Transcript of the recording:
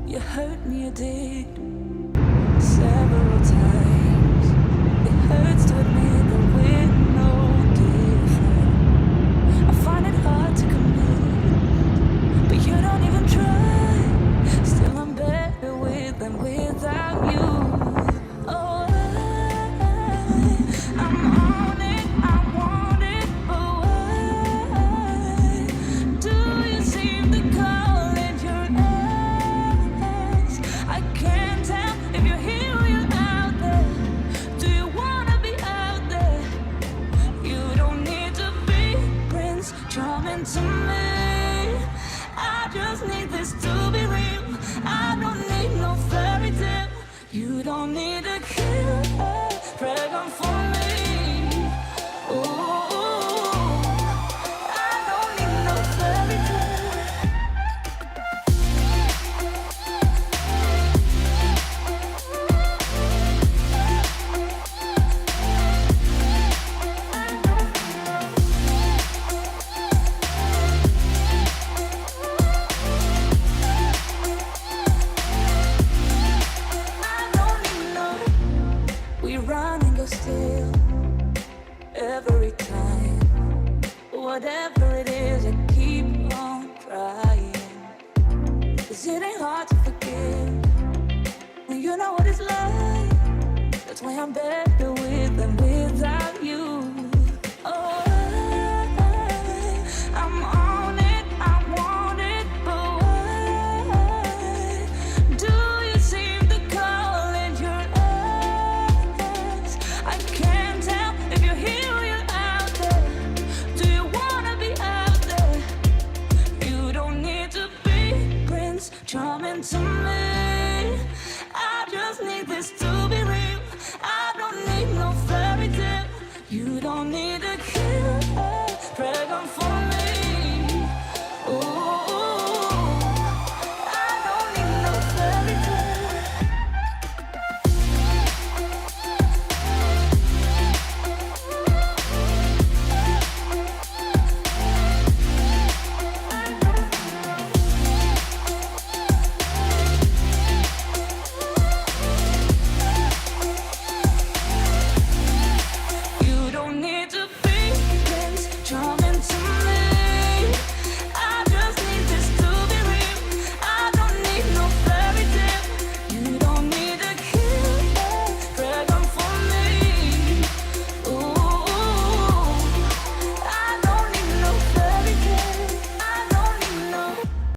You hurt me, you did, several times. It hurts to admit that we're no different. I find it hard to commit, but you don't even try. Still I'm better with than without you. Oh, I'm on it, I want it, but why do you seem to call it your ex? I can't tell if you're here or you're out there. Do you wanna be out there? You don't need to be Prince Charming to me. I just need this to be real. I don't need no fairy tale. You don't need a killer pregnant for me. Ooh, I don't need no fairy tale. Run and go still every time. Whatever it is, I keep on trying. 'Cause it ain't hard to forgive when you know what it's like. That's why I'm better